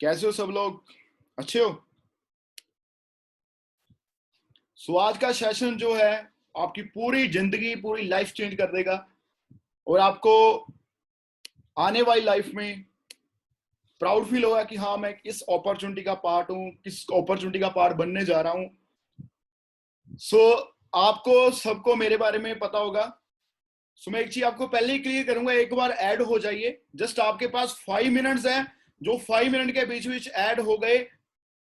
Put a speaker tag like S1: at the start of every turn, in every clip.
S1: कैसे हो सब लोग? अच्छे हो? सो आज का सेशन जो है आपकी पूरी जिंदगी, पूरी लाइफ चेंज कर देगा और आपको आने वाली लाइफ में प्राउड फील होगा कि हाँ, मैं इस अपॉर्चुनिटी का पार्ट हूँ, किस अपॉर्चुनिटी का पार्ट बनने जा रहा हूँ। सो आपको सबको मेरे बारे में पता होगा। सो मैं एक चीज आपको पहले ही क्लियर करूंगा, एक बार ऐड हो जाइए। जस्ट आपके पास 5 मिनट्स है, जो 5 मिनट के बीच बीच ऐड हो गए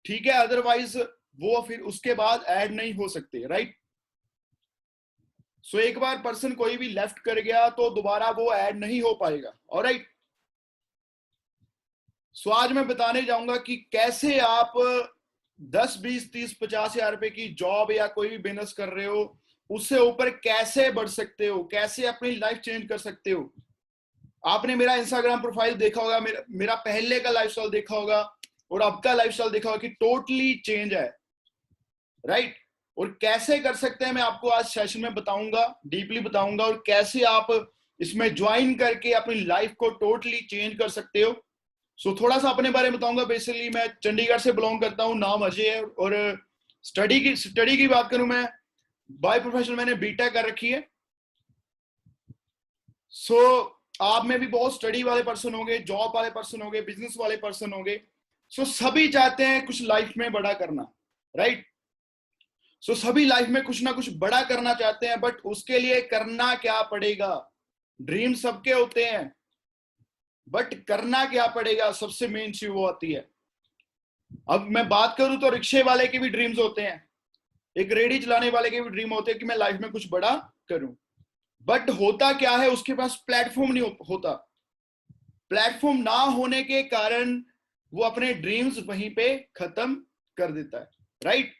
S1: ठीक है, अदरवाइज वो फिर उसके बाद ऐड नहीं हो सकते, राइट। सो एक बार पर्सन कोई भी लेफ्ट कर गया तो दोबारा वो ऐड नहीं हो पाएगा, ऑलराइट। सो आज मैं बताने जाऊंगा कि कैसे आप 10, 20, 30, 50 हजार रुपए की जॉब या कोई भी बिजनेस कर रहे हो उससे ऊपर कैसे बढ़ सकते हो, कैसे अपनी लाइफ चेंज कर सकते हो। आपने मेरा इंस्टाग्राम प्रोफाइल देखा होगा, मेरा पहले का लाइफस्टाइल देखा होगा और अब का लाइफस्टाइल देखा होगा कि टोटली चेंज है, राइट। और कैसे कर सकते हैं मैं आपको आज सेशन में बताऊंगा, डीपली बताऊंगा, और कैसे आप इसमें ज्वाइन करके अपनी लाइफ को टोटली चेंज कर सकते हो। सो थोड़ा सा अपने बारे में बताऊंगा। बेसिकली मैं चंडीगढ़ से बिलोंग करता हूँ, नाम अजय है। और स्टडी की बात करूं, मैं बाय प्रोफेशन मैंने बीटेक कर रखी है। सो आप में भी बहुत स्टडी वाले पर्सन होंगे, जॉब वाले पर्सन होंगे, बिजनेस वाले पर्सन होंगे। सो सभी चाहते हैं कुछ लाइफ में बड़ा करना, राइट। सो सभी लाइफ में कुछ ना कुछ बड़ा करना चाहते हैं, बट उसके लिए करना क्या पड़ेगा। ड्रीम सबके होते हैं, बट करना क्या पड़ेगा, सबसे मेन चीज वो आती है। अब मैं बात करूं तो रिक्शे वाले के भी ड्रीम्स होते हैं, एक रेडी चलाने वाले के भी ड्रीम होते हैं कि मैं लाइफ में कुछ बड़ा करूं। बट होता क्या है, उसके पास प्लेटफॉर्म नहीं होता। प्लेटफॉर्म ना होने के कारण वो अपने ड्रीम्स वहीं पे खत्म कर देता है, राइट।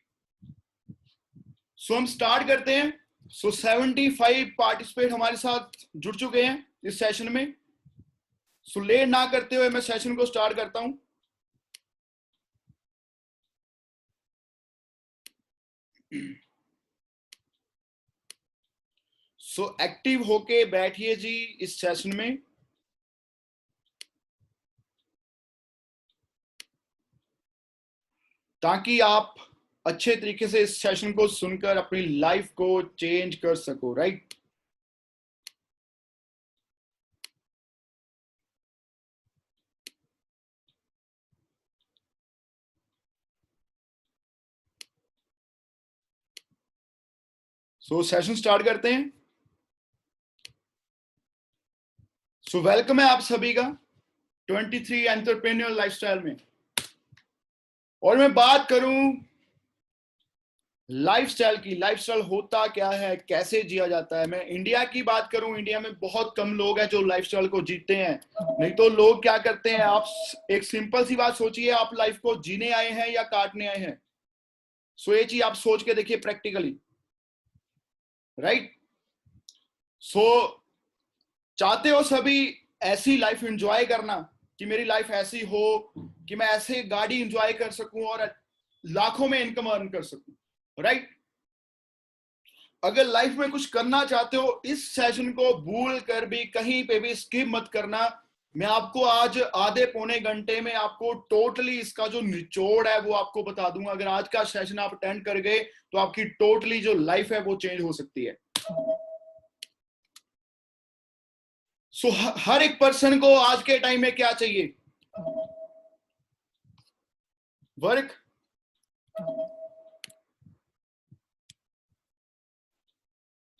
S1: सो हम स्टार्ट करते हैं। सो 75 पार्टिसिपेट हमारे साथ जुड़ चुके हैं इस सेशन में। सो लेट ना करते हुए मैं सेशन को स्टार्ट करता हूं। सो एक्टिव होके बैठिए जी इस सेशन में। ताकि आप अच्छे तरीके से इस सेशन को सुनकर अपनी लाइफ को चेंज कर सको, राइट। सो सेशन स्टार्ट करते हैं। सो वेलकम है आप सभी का 23 एंटरप्रेन्योर लाइफस्टाइल में। और मैं बात करूं लाइफस्टाइल की, लाइफस्टाइल होता क्या है, कैसे जिया जाता है। मैं इंडिया की बात करूं, इंडिया में बहुत कम लोग हैं जो लाइफस्टाइल को जीते हैं। नहीं तो लोग क्या करते हैं, आप एक सिंपल सी बात सोचिए, आप लाइफ को जीने आए हैं या काटने आए हैं। सो ये चीज आप सोच के देखिए प्रैक्टिकली, राइट। सो चाहते हो सभी ऐसी लाइफ एंजॉय करना कि मेरी लाइफ ऐसी हो कि मैं ऐसे गाड़ी एंजॉय कर सकूं और लाखों में इनकम अर्न कर सकूं, राइट। अगर लाइफ में कुछ करना चाहते हो, इस सेशन को भूल कर भी कहीं पे भी स्किप मत करना। मैं आपको आज आधे पौने घंटे में आपको टोटली इसका जो निचोड़ है वो आपको बता दूंगा। अगर आज का सेशन आप अटेंड कर गए तो आपकी टोटली जो लाइफ है वो चेंज हो सकती है। सो हर एक पर्सन को आज के टाइम में क्या चाहिए? वर्क।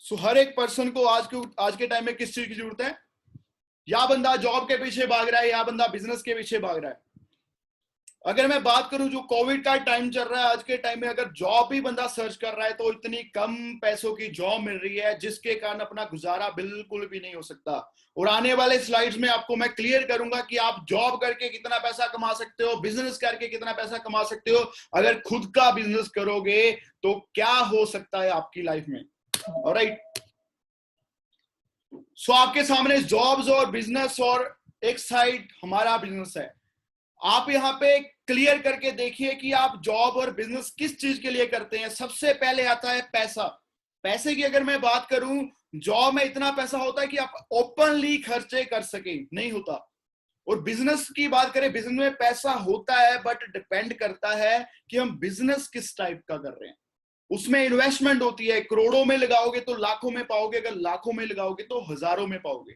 S1: सो हर एक पर्सन को आज के टाइम में किस चीज की जरूरत है? या बंदा जॉब के पीछे भाग रहा है या बंदा बिजनेस के पीछे भाग रहा है। अगर मैं बात करूं, जो कोविड का टाइम चल रहा है आज के टाइम में, अगर जॉब भी बंदा सर्च कर रहा है तो इतनी कम पैसों की जॉब मिल रही है जिसके कारण अपना गुजारा बिल्कुल भी नहीं हो सकता। और आने वाले स्लाइड्स में आपको मैं क्लियर करूंगा कि आप जॉब करके कितना पैसा कमा सकते हो, बिजनेस करके कितना पैसा कमा सकते हो। अगर खुद का बिजनेस करोगे तो क्या हो सकता है आपकी लाइफ में, ऑलराइट। सो आपके सामने जॉब्स और बिजनेस और एक साइड हमारा बिजनेस है। आप यहाँ पे क्लियर करके देखिए कि आप जॉब और बिजनेस किस चीज के लिए करते हैं। सबसे पहले आता है पैसा। पैसे की अगर मैं बात करूं, जॉब में इतना पैसा होता है कि आप ओपनली खर्चे कर सके, नहीं होता। और बिजनेस की बात करें, बिजनेस में पैसा होता है, बट डिपेंड करता है कि हम बिजनेस किस टाइप का कर रहे हैं। उसमें इन्वेस्टमेंट होती है, करोड़ों में लगाओगे तो लाखों में पाओगे, अगर लाखों में लगाओगे तो हजारों में पाओगे।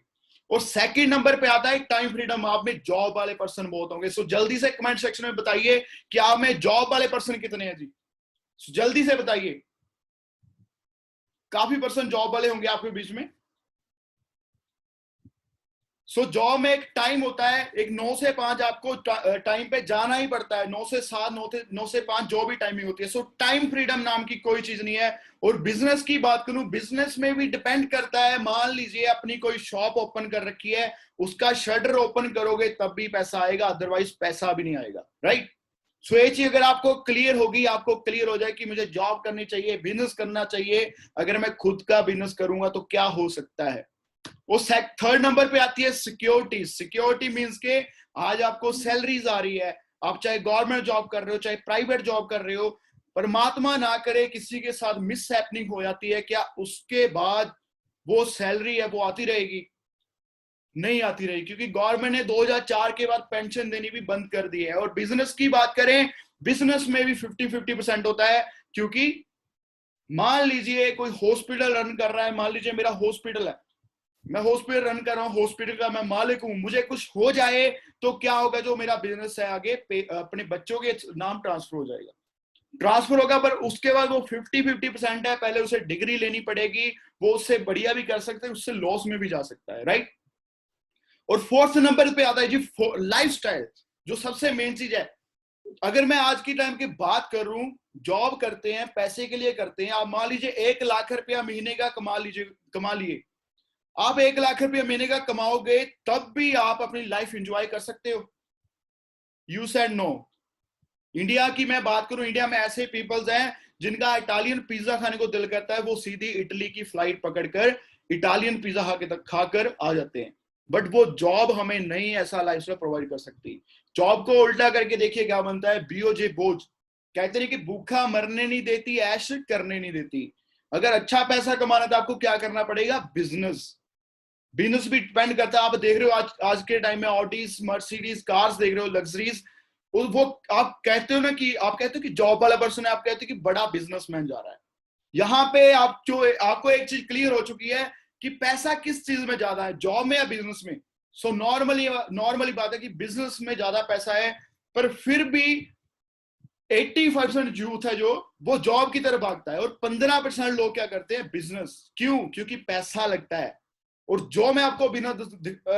S1: और सेकंड नंबर पे आता है टाइम फ्रीडम। आप में जॉब वाले पर्सन बहुत होंगे, सो जल्दी से कमेंट सेक्शन में बताइए कि आप में जॉब वाले पर्सन कितने हैं जी, जल्दी से बताइए। काफी पर्सन जॉब वाले होंगे आपके बीच में। सो जॉब में एक टाइम होता है, एक 9 से 5 आपको टाइम पे जाना ही पड़ता है, 9 से 7, 9 से 5 जो भी टाइमिंग होती है। सो टाइम फ्रीडम नाम की कोई चीज नहीं है। और बिजनेस की बात करूं, बिजनेस में भी डिपेंड करता है। मान लीजिए अपनी कोई शॉप ओपन कर रखी है, उसका शटर ओपन करोगे तब भी पैसा आएगा, अदरवाइज पैसा भी नहीं आएगा, राइट। सो ये चीज अगर आपको क्लियर होगी, आपको क्लियर हो जाए कि मुझे जॉब करनी चाहिए, बिजनेस करना चाहिए, अगर मैं खुद का बिजनेस करूंगा तो क्या हो सकता है। वो थर्ड नंबर पे आती है सिक्योरिटी। सिक्योरिटी मींस के आज आपको सैलरीज आ रही है, आप चाहे गवर्नमेंट जॉब कर रहे हो चाहे प्राइवेट जॉब कर रहे हो, परमात्मा ना करे किसी के साथ मिस हैपनिंग हो जाती है, क्या उसके बाद वो सैलरी है वो आती रहेगी? नहीं आती रहेगी, क्योंकि गवर्नमेंट ने 2004 के बाद पेंशन देनी भी बंद कर दी है। और बिजनेस की बात करें, बिजनेस में भी 50-50% होता है, क्योंकि मान लीजिए कोई हॉस्पिटल रन कर रहा है, मान लीजिए मेरा हॉस्पिटल है, मैं हॉस्पिटल रन कर रहा हूँ, हॉस्पिटल का मैं मालिक हूं, मुझे कुछ हो जाए तो क्या होगा, जो मेरा बिजनेस है आगे अपने बच्चों के नाम ट्रांसफर हो जाएगा, ट्रांसफर होगा। पर उसके बाद वो 50-50% है, पहले उसे डिग्री लेनी पड़ेगी, वो उससे बढ़िया भी कर सकते हैं, उससे लॉस में भी जा सकता है, राइट। और फोर्थ नंबर पे आता है जी लाइफस्टाइल, जो सबसे मेन चीज है। अगर मैं आज की टाइम की बात करूं, जॉब करते हैं पैसे के लिए करते हैं। आप मान लीजिए 1 लाख रुपया महीने का कमा लिए, आप 1 लाख रुपया महीने का कमाओगे तब भी आप अपनी लाइफ एंजॉय कर सकते हो? You said no. इंडिया की मैं बात करूं, इंडिया में ऐसे पीपल्स हैं जिनका इटालियन पिज्जा खाने को दिल करता है, वो सीधी इटली की फ्लाइट पकड़कर इटालियन पिज्जा खाकर आ जाते हैं। बट वो जॉब हमें नहीं ऐसा लाइफस्टाइल प्रोवाइड कर सकती। जॉब को उल्टा करके देखिए क्या बनता है, बीओजे बोझ। कहते हैं कि भूखा मरने नहीं देती, ऐश करने नहीं देती। अगर अच्छा पैसा कमाना तो आपको क्या करना पड़ेगा, बिजनेस। बिजनेस भी डिपेंड करता है। आप देख रहे हो आज के टाइम में ऑडीज मर्सिडीज कार्स देख रहे हो, लग्जरीज। वो आप कहते हो ना कि आप कहते हो कि जॉब वाला पर्सन है, आप कहते हो कि बड़ा बिजनेसमैन जा रहा है। यहाँ पे आप जो आपको एक चीज क्लियर हो चुकी है कि पैसा किस चीज में ज्यादा है, जॉब में या बिजनेस में। सो नॉर्मली बात है कि बिजनेस में ज्यादा पैसा है, पर फिर भी 85% यूथ है जो वो जॉब की तरफ भागता है, और 15% लोग क्या करते हैं, बिजनेस। क्यों? क्योंकि पैसा लगता है। और जो मैं आपको बिना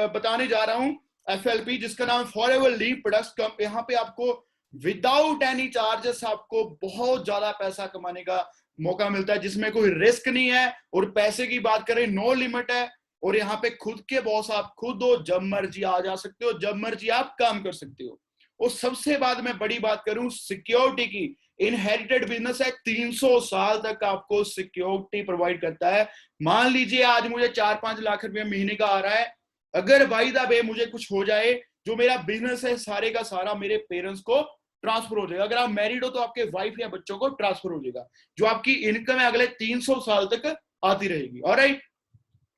S1: बताने जा रहा हूं, एफएलपी, जिसका नाम फॉरएवर लीव प्रोडक्ट्स, यहाँ पे आपको विदाउट एनी चार्जेस आपको बहुत ज्यादा पैसा कमाने का मौका मिलता है, जिसमें कोई रिस्क नहीं है। और पैसे की बात करें, नो लिमिट है। और यहाँ पे खुद के बॉस आप खुद हो, जब मर्जी आ जा सकते हो, जब मर्जी आप काम कर सकते हो। और सबसे बाद में बड़ी बात करूं सिक्योरिटी की, इनहेरिटेड बिजनेस है, 300 साल तक आपको सिक्योरिटी प्रोवाइड करता है। मान लीजिए आज मुझे 4-5 लाख रुपया महीने का आ रहा है, अगर बाई द वे मुझे कुछ हो जाए, जो मेरा बिजनेस है सारे का सारा मेरे पेरेंट्स को ट्रांसफर हो जाएगा। अगर आप मैरिड हो तो आपके वाइफ या बच्चों को ट्रांसफर हो जाएगा। जो आपकी इनकम है अगले 300 साल तक आती रहेगी। ऑलराइट।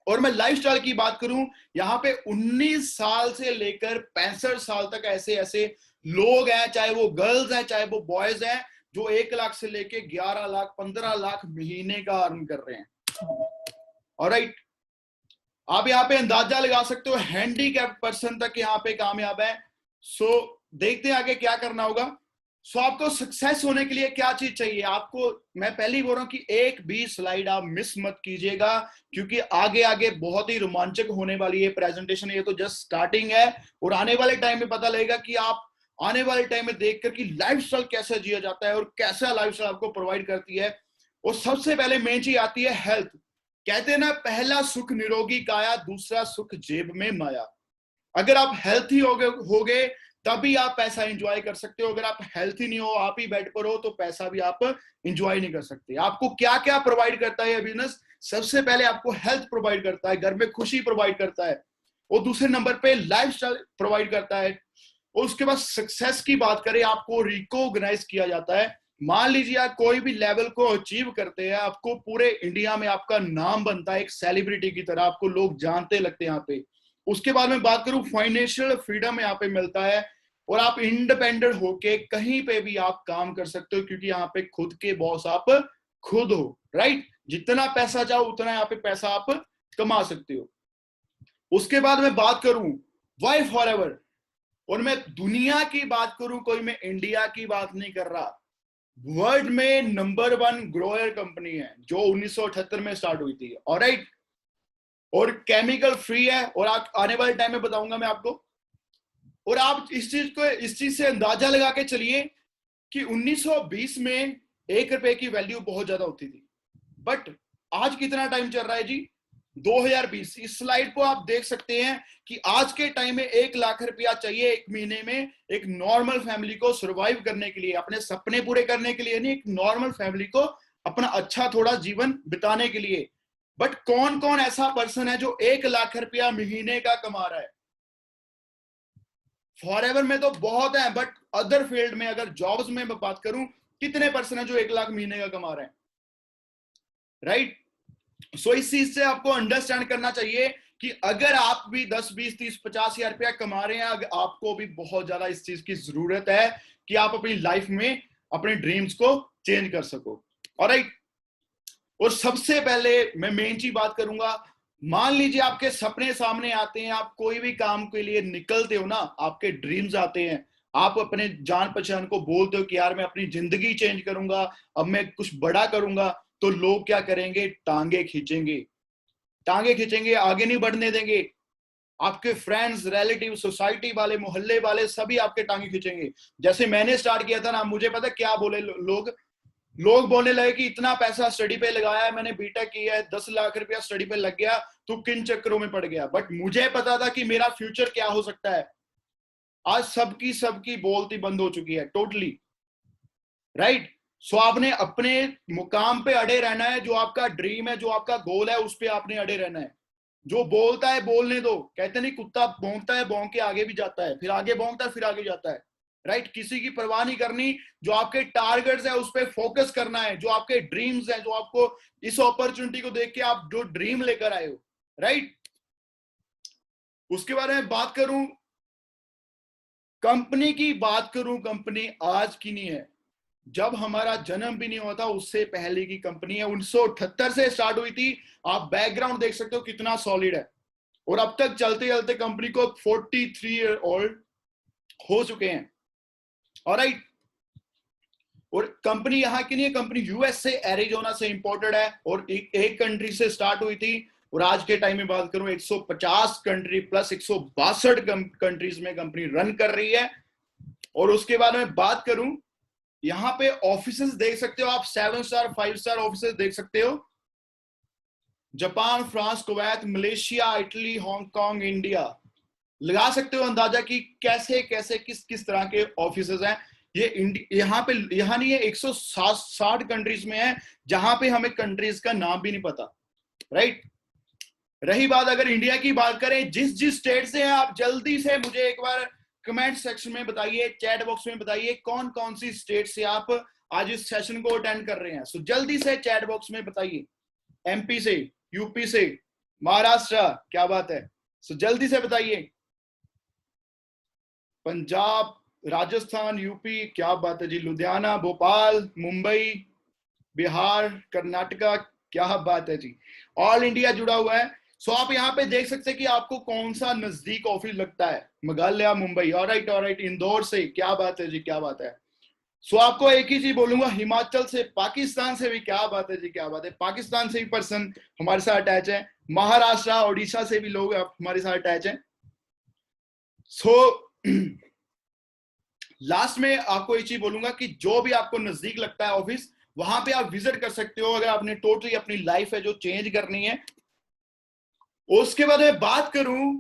S1: और मैं लाइफस्टाइल की बात करूं, यहाँ पे 19 साल से लेकर 65 साल तक ऐसे ऐसे लोग हैं, चाहे वो गर्ल्स हैं चाहे वो बॉयज हैं, जो 1 लाख से लेके 11 लाख 15 लाख महीने का अर्न कर रहे हैं। ऑलराइट। आप यहाँ पे अंदाजा लगा सकते हो, हैंडीकैप पर्सन तक यहाँ पे कामयाब है। सो देखते हैं आगे क्या करना होगा। सो आपको सक्सेस होने के लिए क्या चीज चाहिए आपको, मैं पहले ही बोल रहा हूं कि एक भी स्लाइड आप मिस मत कीजिएगा, क्योंकि आगे आगे बहुत ही रोमांचक होने वाली है प्रेजेंटेशन। ये तो जस्ट स्टार्टिंग है, और आने वाले टाइम में पता लगेगा कि आप आने वाले टाइम में देखकर कि लाइफस्टाइल कैसे जिया जाता है और कैसा लाइफस्टाइल आपको प्रोवाइड करती है। और सबसे पहले मेन चीज आती है हेल्थ। कहते हैं ना, पहला सुख निरोगी काया, दूसरा सुख जेब में माया। अगर आप हेल्थी होगे तभी आप पैसा एंजॉय कर सकते हो। अगर आप हेल्थी नहीं हो, आप ही बेड पर हो, तो पैसा भी आप एंजॉय नहीं कर सकते। आपको क्या क्या प्रोवाइड करता है बिजनेस? सबसे पहले आपको हेल्थ प्रोवाइड करता है, घर में खुशी प्रोवाइड करता है, और दूसरे नंबर पे लाइफस्टाइल प्रोवाइड करता है। और उसके बाद सक्सेस की बात करें, आपको रिकॉग्नाइज किया जाता है। मान लीजिए आप कोई भी लेवल को अचीव करते हैं, आपको पूरे इंडिया में आपका नाम बनता है, एक सेलिब्रिटी की तरह आपको लोग जानते लगते हैं यहाँ पे। उसके बाद में बात करूं, फाइनेंशियल फ्रीडम यहाँ पे मिलता है और आप इंडिपेंडेंट होके कहीं पे भी आप काम कर सकते हो, क्योंकि यहाँ पे खुद के बॉस आप खुद हो, राइट। जितना पैसा चाहो उतना यहाँ पे पैसा आप कमा सकते हो। उसके बाद मैं बात करूं वाई फॉरएवर, और मैं दुनिया की बात करूं, कोई मैं इंडिया की बात नहीं कर रहा, वर्ल्ड में नंबर 1 ग्रोयर कंपनी है जो 1978 में स्टार्ट हुई थी, ऑलराइट, और केमिकल फ्री है, और आने वाले टाइम में बताऊंगा मैं आपको। और आप इस चीज से अंदाजा लगा के चलिए कि 1920 में 1 रुपए की वैल्यू बहुत ज्यादा होती थी, बट आज कितना टाइम चल रहा है जी, 2020। इस स्लाइड को आप देख सकते हैं कि आज के टाइम में 1 लाख रुपया चाहिए एक महीने में एक नॉर्मल फैमिली को सरवाइव करने के लिए, अपने सपने पूरे करने के लिए नहीं, एक नॉर्मल फैमिली को अपना अच्छा थोड़ा जीवन बिताने के लिए। बट कौन कौन ऐसा पर्सन है जो 1 लाख रुपया महीने का कमा रहा है? फॉरएवर में तो बहुत है, बट अदर फील्ड में अगर जॉब्स में मैं बात करूं, कितने पर्सन है जो 1 लाख महीने का कमा रहे हैं, राइट। सो इस चीज से आपको अंडरस्टैंड करना चाहिए कि अगर आप भी 10, 20, 30, 50 हजार रुपया कमा रहे हैं, आपको भी बहुत ज्यादा इस चीज की जरूरत है कि आप अपनी लाइफ में अपने ड्रीम्स को चेंज कर सको, ऑलराइट। और सबसे पहले मैं मेन चीज बात करूंगा, मान लीजिए आपके सपने सामने आते हैं, आप कोई भी काम के लिए निकलते हो ना, आपके ड्रीम्स आते हैं, आप अपने जान पहचान को बोलते हो कि यार मैं अपनी जिंदगी चेंज करूंगा, अब मैं कुछ बड़ा करूंगा, तो लोग क्या करेंगे? टांगे खींचेंगे, टांगे खींचेंगे, आगे नहीं बढ़ने देंगे। आपके फ्रेंड्स, रिलेटिव, सोसाइटी वाले, मोहल्ले वाले सभी आपके टांगे खींचेंगे। जैसे मैंने स्टार्ट किया था ना, मुझे पता क्या बोले लोग बोलने लगे कि इतना पैसा स्टडी पे लगाया है, मैंने बीटेक किया है, 10 लाख रुपया स्टडी पे लग गया, तू किन चक्करों में पड़ गया। बट मुझे पता था कि मेरा फ्यूचर क्या हो सकता है। आज सबकी बोलती बंद हो चुकी है टोटली, राइट। सो आपने अपने मुकाम पे अड़े रहना है, जो आपका ड्रीम है, जो आपका गोल है, उस पे आपने अड़े रहना है। जो बोलता है बोलने दो, कहते नहीं कुत्ता भौंकता है, भौंक के आगे भी जाता है, फिर आगे भौंकता है, फिर आगे जाता है, राइट। किसी की परवाह नहीं करनी, जो आपके टारगेट्स है उस पर फोकस करना है, जो आपके ड्रीम्स है, जो आपको इस अपॉर्चुनिटी को देख के आप जो ड्रीम लेकर आए हो, राइट। उसके बारे में बात करूं, कंपनी की बात करूं, कंपनी आज की नहीं है, जब हमारा जन्म भी नहीं हुआ था उससे पहले की कंपनी है। 1978 से स्टार्ट हुई थी, आप बैकग्राउंड देख सकते हो कितना सॉलिड है, और अब तक चलते चलते कंपनी को 43 ईयर ओल्ड हो चुके हैं, ऑलराइट। और कंपनी यहाँ की नहीं है, कंपनी यूएस से, एरिजोना से इंपोर्टेड है, और एक कंट्री से स्टार्ट हुई थी, और आज के टाइम में बात करूं 150 कंट्री प्लस 162 कंट्रीज में कंपनी रन कर रही है। और उसके बाद में बात करूं, यहाँ पे ऑफिसेस देख सकते हो आप, 7 स्टार 5 स्टार ऑफिसेस देख सकते हो, Japan, France, Kuwait, Malaysia, Italy, Hong Kong, India. लगा सकते हो अंदाजा कि कैसे कैसे किस किस तरह के ऑफिसेस हैं। ये यहाँ पे, यहाँ नहीं है, 160 कंट्रीज में है, जहां पे हमें कंट्रीज का नाम भी नहीं पता, राइट। रही बात अगर इंडिया की बात करें, जिस जिस स्टेट से हैं आप जल्दी से मुझे एक बार कमेंट सेक्शन में बताइए, चैट बॉक्स में बताइए कौन कौन सी स्टेट से आप आज इस सेशन को अटेंड कर रहे हैं। सो जल्दी से चैट बॉक्स में बताइए, एमपी से, यूपी से, महाराष्ट्र, क्या बात है। सो जल्दी से बताइए, पंजाब, राजस्थान, यूपी, क्या बात है जी, लुधियाना, भोपाल, मुंबई, बिहार, कर्नाटका, क्या बात है जी, ऑल इंडिया जुड़ा हुआ है। सो आप यहाँ पे देख सकते हैं कि आपको कौन सा नजदीक ऑफिस लगता है, मेघालय, मुंबई, ऑलराइट, इंदौर से, क्या बात है जी, क्या बात है। सो आपको एक ही चीज बोलूंगा, हिमाचल से, पाकिस्तान से भी, क्या बात है जी, क्या बात है, पाकिस्तान से भी पर्सन हमारे साथ अटैच है, महाराष्ट्र, ओडिशा से भी लोग हमारे साथ अटैच हैं। सो लास्ट में आपको एक चीज बोलूंगा कि जो भी आपको नजदीक लगता है ऑफिस, वहां पे आप विजिट कर सकते हो, अगर आपने टोटली अपनी लाइफ है जो चेंज करनी है। उसके बाद मैं बात करूं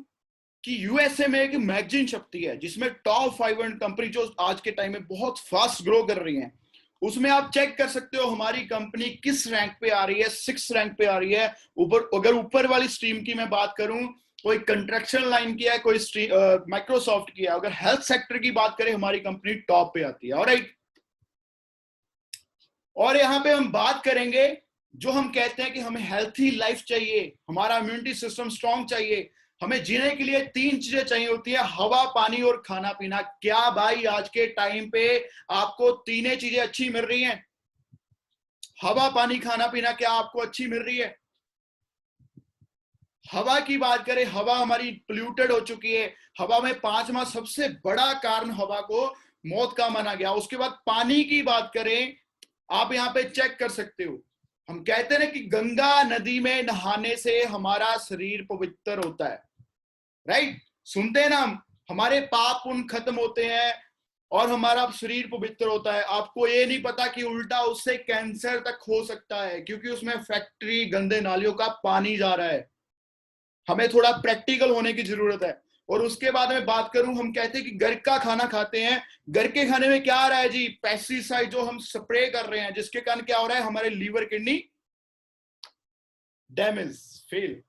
S1: कि यूएसए में एक मैगजीन छपती है जिसमें टॉप 500 कंपनी जो आज के टाइम में बहुत फास्ट ग्रो कर रही हैं, उसमें आप चेक कर सकते हो हमारी कंपनी किस रैंक पे आ रही है, 6 रैंक पे आ रही है। अगर ऊपर वाली स्ट्रीम की मैं बात करूं, कोई कंस्ट्रक्शन लाइन की है, कोई माइक्रोसॉफ्ट की है। अगर हेल्थ सेक्टर की बात करें, हमारी कंपनी टॉप पे आती है, ऑलराइट। और यहाँ पे हम बात करेंगे, जो हम कहते हैं कि हमें हेल्थी लाइफ चाहिए, हमारा इम्यूनिटी सिस्टम स्ट्रांग चाहिए, हमें जीने के लिए 3 चीजें चाहिए होती है, हवा, पानी और खाना पीना। क्या भाई आज के टाइम पे आपको तीनों चीजें अच्छी मिल रही हैं? हवा, पानी, खाना पीना क्या आपको अच्छी मिल रही है? हवा की बात करें, हवा हमारी पोल्यूटेड हो चुकी है। हवा में 5वां सबसे बड़ा कारण हवा को मौत का माना गया। उसके बाद पानी की बात करें, आप यहाँ पे चेक कर सकते हो, हम कहते हैं कि गंगा नदी में नहाने से हमारा शरीर पवित्र होता है, राइट? सुनते हैं ना हम, हमारे पाप पुण्य खत्म होते हैं और हमारा शरीर पवित्र होता है। आपको ये नहीं पता कि उल्टा उससे कैंसर तक हो सकता है, क्योंकि उसमें फैक्ट्री, गंदे नालियों का पानी जा रहा है। हमें थोड़ा प्रैक्टिकल होने की जरूरत है। और उसके बाद में बात करूं, हम कहते हैं कि घर का खाना खाते हैं, घर के खाने में क्या आ रहा है जी? पेस्टिसाइड जो हम स्प्रे कर रहे हैं, जिसके कारण क्या हो रहा है? हमारे लीवर, किडनी डैमेज, फेल।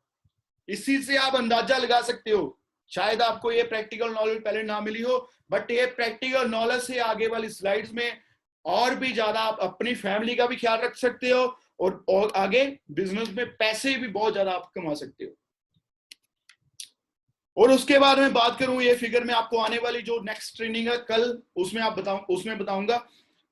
S1: इसी से आप अंदाजा लगा सकते हो। शायद आपको ये प्रैक्टिकल नॉलेज पहले ना मिली हो, बट ये प्रैक्टिकल नॉलेज से आगे वाली स्लाइड्स में और भी ज्यादा आप अपनी फैमिली का भी ख्याल रख सकते हो और आगे बिजनेस में पैसे भी बहुत ज्यादा आप कमा सकते हो। और उसके बाद में बात करूं, ये फिगर में आपको आने वाली जो नेक्स्ट ट्रेनिंग है कल, उसमें बताऊंगा।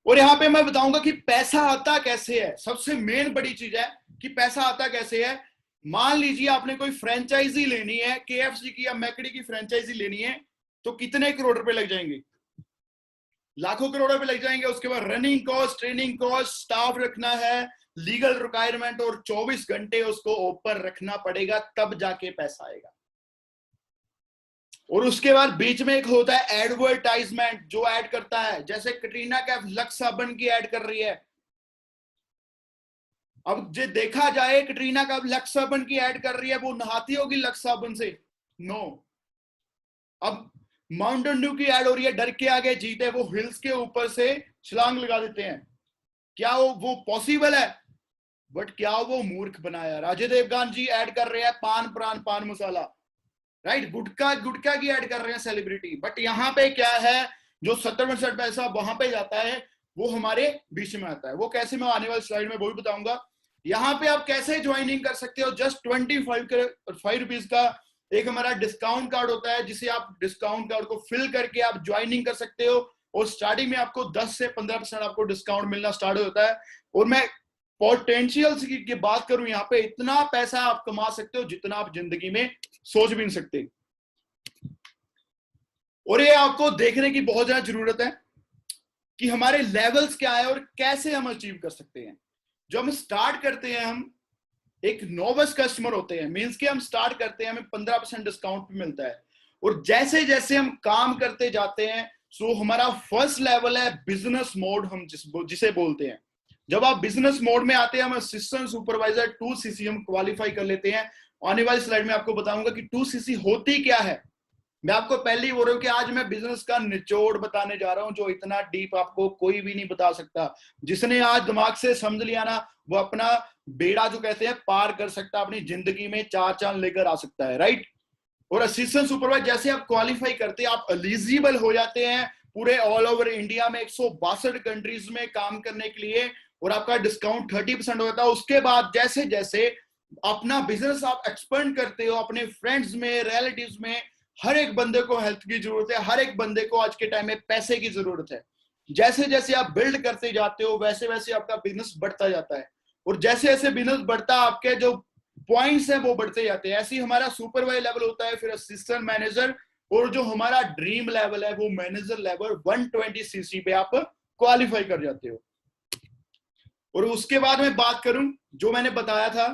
S1: और यहाँ पे मैं बताऊंगा कि पैसा आता कैसे है। सबसे मेन बड़ी चीज है कि पैसा आता कैसे है। मान लीजिए आपने कोई फ्रेंचाइजी लेनी है, केएफसी की या मैकडी की फ्रेंचाइजी लेनी है, तो कितने करोड़ रुपए लग जाएंगे? लाखों करोड़ रुपए लग जाएंगे। उसके बाद running cost, training cost, staff रखना है, लीगल रिक्वायरमेंट, और 24 घंटे उसको ओपन रखना पड़ेगा, तब जाके पैसा आएगा। और उसके बाद बीच में एक होता है एडवर्टाइजमेंट, जो ऐड करता है, जैसे कटरीना कैफ लक्स साबुन की ऐड कर रही है। अब जो देखा जाए, कटरीना कैफ लक्स साबुन की ऐड कर रही है, वो नहाती होगी लक्स साबुन से? नो। अब माउंटेन ड्यू की ऐड हो रही है, डर के आगे जीते, वो हिल्स के ऊपर से छलांग लगा देते हैं। क्या वो पॉसिबल है? बट क्या वो मूर्ख बनाया? राजे देवगन जी ऐड कर रहे हैं पान प्राण पान मसाला, राइट? गुटखा गुटखा की ऐड कर रहे हैं सेलिब्रिटी। बट यहाँ पे क्या है, जो 70% पैसा वहां पे जाता है, वो हमारे बीच में आता है। वो कैसे, मैं आने वाली स्लाइड में वो भी बताऊंगा। यहाँ पे आप कैसे ज्वाइनिंग कर सकते हो। जस्ट 25 रुपीज का एक हमारा डिस्काउंट कार्ड होता है, जिसे आप डिस्काउंट कार्ड को फिल करके आप ज्वाइनिंग कर सकते हो। और स्टार्टिंग में आपको 10 से 15% आपको डिस्काउंट मिलना स्टार्ट होता है। और मैं पोटेंशियल की बात करूं, यहाँ पे इतना पैसा आप कमा सकते हो जितना आप जिंदगी में सोच भी नहीं सकते। और ये आपको देखने की बहुत ज्यादा जरूरत है कि हमारे लेवल्स क्या है और कैसे हम अचीव कर सकते हैं। जो हम स्टार्ट करते हैं, हम एक नोविस कस्टमर होते हैं, मींस कि हम स्टार्ट करते हैं, हमें 15% डिस्काउंट भी मिलता है। और जैसे जैसे हम काम करते जाते हैं, सो हमारा फर्स्ट लेवल है बिजनेस मोड, हम जिसे बोलते हैं। जब आप बिजनेस मोड में आते हैं, हम असिस्टेंट सुपरवाइजर 2cc हम क्वालिफाई कर लेते हैं। आने वाली स्लाइड में आपको बताऊंगा कि 2cc होती क्या है। मैं आपको पहले ही बोल रहा हूं कि आज मैं बिजनेस का निचोड़ बताने जा रहा हूं, जो इतना डीप आपको कोई भी नहीं बता सकता। जिसने आज दिमाग से समझ लिया ना, वो अपना बेड़ा जो कहते हैं पार कर सकता है, अपनी जिंदगी में 4 चांद लेकर आ सकता है, राइट? और असिस्टेंट सुपरवाइजर जैसे आप क्वालिफाई करते हैं, आप एलिजिबल हो जाते हैं पूरे ऑल ओवर इंडिया में 162 कंट्रीज में काम करने के लिए। और आपका डिस्काउंट 30% हो जाता है। उसके बाद जैसे जैसे अपना बिजनेस आप एक्सपेंड करते हो, अपने फ्रेंड्स में, रिलेटिव्स में, हर एक बंदे को हेल्थ की जरूरत है, हर एक बंदे को आज के टाइम में पैसे की जरूरत है। जैसे जैसे आप बिल्ड करते जाते हो, वैसे वैसे आपका बिजनेस बढ़ता जाता है। और जैसे जैसे बिजनेस बढ़ता है, आपके जो पॉइंट्स हैं वो बढ़ते जाते हैं। ऐसे ही हमारा सुपरवाइजर लेवल होता है, फिर असिस्टेंट मैनेजर, और जो हमारा ड्रीम लेवल है वो मैनेजर लेवल 120cc पे आप क्वालिफाई कर जाते हो। और उसके बाद मैं बात करूं, जो मैंने बताया था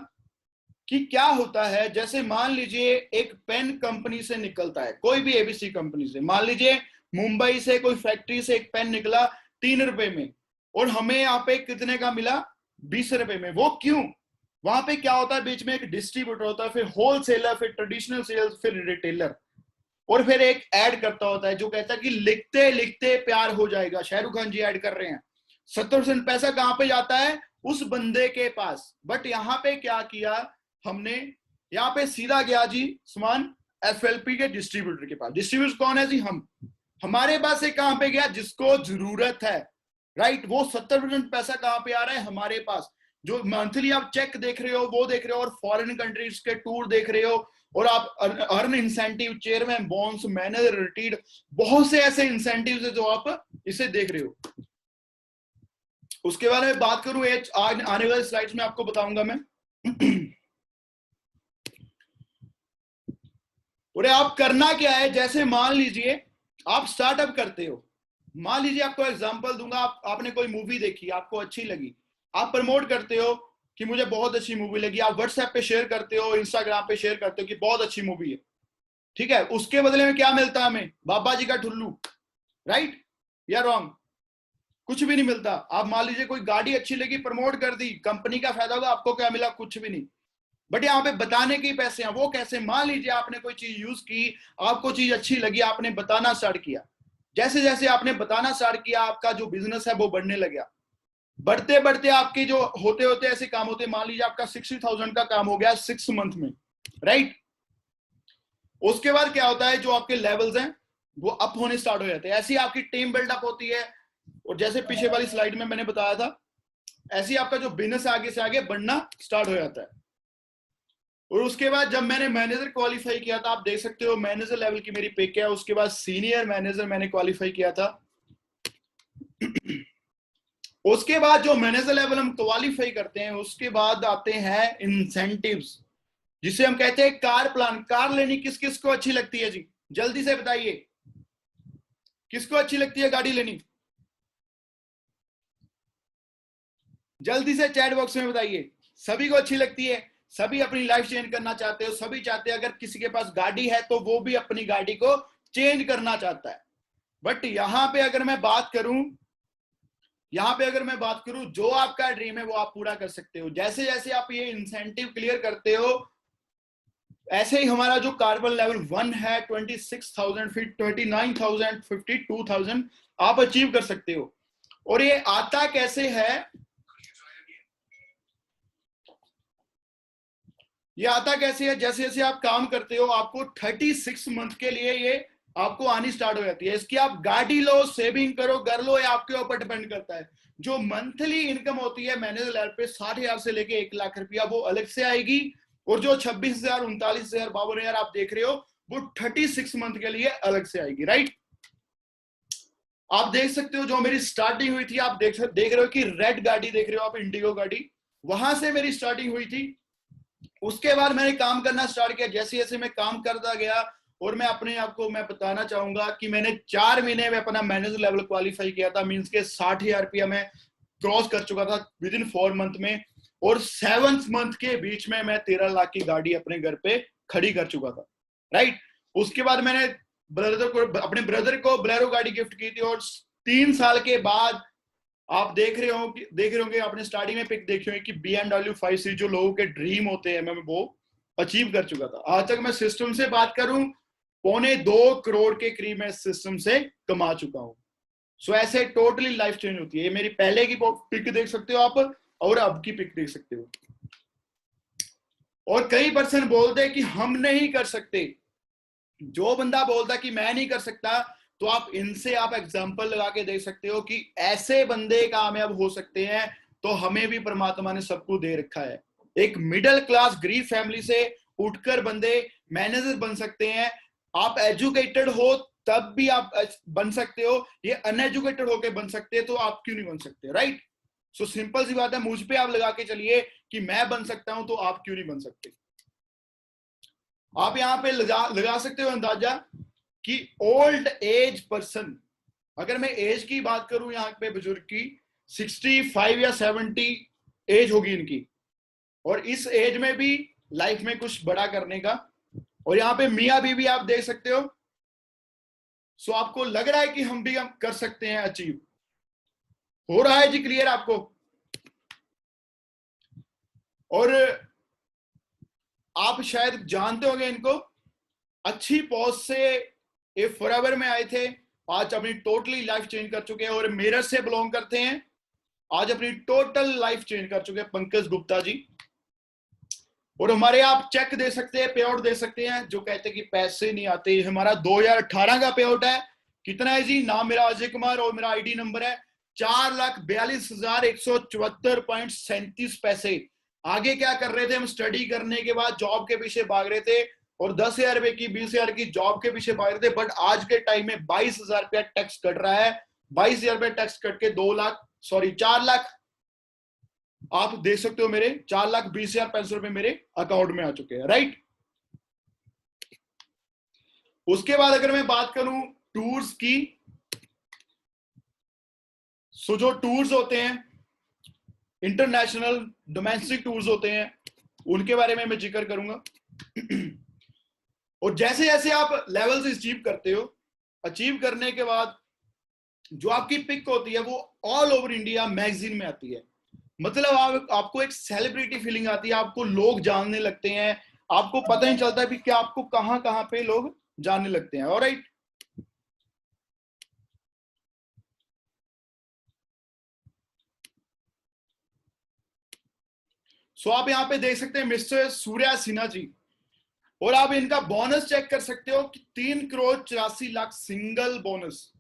S1: कि क्या होता है, जैसे मान लीजिए एक पेन कंपनी से निकलता है, कोई भी एबीसी कंपनी से, मान लीजिए मुंबई से कोई फैक्ट्री से एक पेन निकला 3 रुपए में, और हमें यहाँ पे कितने का मिला? 20 रुपए में। वो क्यों? वहां पे क्या होता है, बीच में एक डिस्ट्रीब्यूटर होता है, फिर होलसेलर, फिर ट्रेडिशनल सेल्स, फिर रिटेलर, और फिर एक ऐड करता होता है जो कहता है कि लिखते लिखते प्यार हो जाएगा। शाहरुख खान जी ऐड कर रहे हैं। 70% पैसा कहां पे जाता है? उस बंदे के पास। बट यहां पे क्या किया हमने, यहाँ पे सीधा गया जी सामान एफएलपी के डिस्ट्रीब्यूटर के पास। डिस्ट्रीब्यूटर कौन है जी? हम। हमारे पास से कहां पे गया? जिसको जरूरत है, राइट? वो 70% पैसा कहां पे आ रहा है? हमारे पास। जो मंथली आप चेक देख रहे हो वो देख रहे हो, और फॉरेन कंट्रीज के टूर देख रहे हो, और आप earn incentive, chairman bonus, manager रिटीड, बहुत से ऐसे इंसेंटिव है जो आप इसे देख रहे हो। उसके बारे में बात करूं आने वाले स्लाइड्स में आपको बताऊंगा मैं। और आप करना क्या है, जैसे मान लीजिए आप स्टार्टअप करते हो, मान लीजिए आपको एग्जांपल दूंगा, आपने कोई मूवी देखी, आपको अच्छी लगी, आप प्रमोट करते हो कि मुझे बहुत अच्छी मूवी लगी, आप व्हाट्सएप पे शेयर करते हो, इंस्टाग्राम पे शेयर करते हो कि बहुत अच्छी मूवी है, ठीक है। उसके बदले में क्या मिलता है हमें? बाबा जी का ठुल्लू, राइट या रॉन्ग? कुछ भी नहीं मिलता। आप मान लीजिए कोई गाड़ी अच्छी लगी, प्रमोट कर दी, कंपनी का फायदा होगा, आपको क्या मिला? कुछ भी नहीं। बट यहाँ पे बताने के पैसे हैं। वो कैसे? मान लीजिए आपने कोई चीज यूज की, आपको चीज अच्छी लगी, आपने बताना स्टार्ट किया, जैसे जैसे आपने बताना स्टार्ट किया, आपका जो बिजनेस है वो बढ़ने लगा। बढ़ते बढ़ते आपके जो होते होते ऐसे काम होते, मान लीजिए आपका 60,000 का काम हो गया 6 मंथ में, राइट। उसके बाद क्या होता है, जो आपके लेवल्स हैं वो अप होने स्टार्ट हो जाते हैं। ऐसी आपकी टीम बिल्डअप होती है, और जैसे पीछे वाली स्लाइड में मैंने बताया था, ऐसे आपका जो बिजनेस आगे से आगे बढ़ना स्टार्ट हो जाता है। और उसके बाद जब मैंने मैनेजर क्वालिफाई किया था, आप देख सकते हो मैनेजर लेवल की मेरी पिक है, उसके बाद सीनियर मैनेजर मैंने क्वालिफाई किया था। उसके बाद जो मैनेजर लेवल हम क्वालिफाई करते हैं, उसके बाद आते हैं इंसेंटिव्स, जिसे हम कहते हैं कार प्लान। कार लेनी किस किस को अच्छी लगती है जी? जल्दी से बताइए, किसको अच्छी लगती है गाड़ी लेनी? जल्दी से चैट बॉक्स में बताइए। सभी को अच्छी लगती है, सभी अपनी लाइफ चेंज करना चाहते हो, सभी चाहते हैं अगर किसी के पास गाड़ी है तो वो भी अपनी गाड़ी को चेंज करना चाहता है। बट यहां पे अगर मैं बात करूं, जो आपका ड्रीम है वो आप पूरा कर सकते हो। जैसे जैसे आप ये इंसेंटिव क्लियर करते हो, ऐसे ही हमारा जो कार्बन लेवल 1 है 26,000, फिर 29,000, 52,000 आप अचीव कर सकते हो। और ये आता कैसे है? ये आता कैसे है? जैसे जैसे आप काम करते हो, आपको 36 मंथ के लिए ये आपको आनी स्टार्ट हो जाती है। इसकी आप गाड़ी लो, सेविंग करो, घर लो, या आपके ऊपर डिपेंड करता है। जो मंथली इनकम होती है मैनेजर लेवल पे 60,000 से लेके 1 लाख रुपया, वो अलग से आएगी। और जो 26,000, 39,000, 52,000 आप देख रहे हो, वो 36 मंथ के लिए अलग से आएगी, राइट। आप देख सकते हो जो मेरी स्टार्टिंग हुई थी, आप देख रहे हो कि रेड गाड़ी देख रहे हो आप, इंडिगो गाड़ी, वहां से मेरी स्टार्टिंग हुई थी। उसके बाद मैंने काम करना स्टार्ट किया। जैसे जैसे मैं काम करता गया, और मैं अपने आप को मैं बताना चाहूंगा कि मैंने 4 महीने में अपना मैनेजर लेवल क्वालिफाई किया था। मींस के 60,000 रुपया मैं क्रॉस कर चुका था विद इन 4 मंथ में। और 7th मंथ के बीच में मैं 13 लाख की गाड़ी अपने घर पे खड़ी कर चुका था, राइट। उसके बाद मैंने अपने ब्रदर को बोलेरो गाड़ी गिफ्ट की थी। और 3 साल के बाद आप देख रहे होंगे, आपने स्टार्टिंग में पिक देखी होगी कि BMW 5 सीरीज जो लोगों के ड्रीम होते हैं, मैं वो अचीव कर चुका था। आज तक मैं सिस्टम से बात करूं, 2.25 करोड़ के करीब मैं सिस्टम से कमा चुका हूं। सो ऐसे टोटली लाइफ चेंज होती है। ये मेरी पहले की पिक देख सकते हो आप, और अब की पिक देख सकते हो। और कई पर्सन बोलते हैं कि हम नहीं कर सकते। जो बंदा बोलता कि मैं नहीं कर सकता, तो आप इनसे आप एग्जाम्पल लगा के देख सकते हो कि ऐसे बंदे कामयाब हो सकते हैं। तो हमें भी परमात्मा ने सबको दे रखा है। एक मिडिल क्लास गरीब फैमिली से उठकर बंदे मैनेजर बन सकते हैं। आप एजुकेटेड हो तब भी आप बन सकते हो, ये अनएजुकेटेड होके बन सकते हैं, तो आप क्यों नहीं बन सकते, राइट। सो सिंपल सी बात है, मुझ पे आप लगा के चलिए कि मैं बन सकता हूं, तो आप क्यों नहीं बन सकते। आप यहां पे लगा सकते हो अंदाजा कि ओल्ड एज पर्सन, अगर मैं एज की बात करूं यहाँ पे बुजुर्ग की, 65 या 70 एज होगी इनकी, और इस एज में भी लाइफ में कुछ बड़ा करने का। और यहाँ पे मियाँ बीवी आप देख सकते हो। सो आपको लग रहा है कि हम कर सकते हैं अचीव, हो रहा है जी क्लियर आपको? और आप शायद जानते होंगे इनको, अच्छी पोस्ट से ये फॉरएवर में आए थे, आज अपनी टोटली लाइफ चेंज कर चुके हैं। और मेरठ से बिलोंग करते हैं, आज अपनी टोटल लाइफ चेंज कर चुके हैं, पंकज गुप्ता जी। और हमारे आप चेक दे सकते हैं, पे आउट दे सकते हैं। जो कहते हैं कि पैसे नहीं आते, हमारा 2018 का पे आउट है। कितना है जी? नाम मेरा अजय कुमार और मेरा आईडी नंबर है 4,42,174.37 पैसे। आगे क्या कर रहे थे हम? स्टडी करने के बाद जॉब के पीछे भाग रहे थे। और 10,000 रुपए की 20,000 की जॉब के पीछे भाग रहे थे, बट आज के टाइम में 22,000 रुपया टैक्स कट रहा है। 22,000 रुपया टैक्स कट के 4 लाख आप देख सकते हो, मेरे 4,20,500 रुपए मेरे अकाउंट में आ चुके हैं, राइट। उसके बाद अगर मैं बात करूं टूर्स की, सो जो टूर्स होते हैं इंटरनेशनल डोमेस्टिक टूर्स होते हैं, उनके बारे में मैं जिक्र करूंगा। और जैसे जैसे आप लेवल्स अचीव करते हो, अचीव करने के बाद जो आपकी पिक होती है वो ऑल ओवर इंडिया मैगजीन में आती है। मतलब आपको एक सेलिब्रिटी फीलिंग आती है, आपको लोग जानने लगते हैं, आपको पता नहीं चलता भी कि आपको कहां कहां पे लोग जानने लगते हैं। ऑलराइट, सो आप यहां पे देख सकते हैं मिस्टर सूर्या सिन्हा जी, और आप इनका बोनस चेक कर सकते हो कि 3,84,00,000 सिंगल बोनस।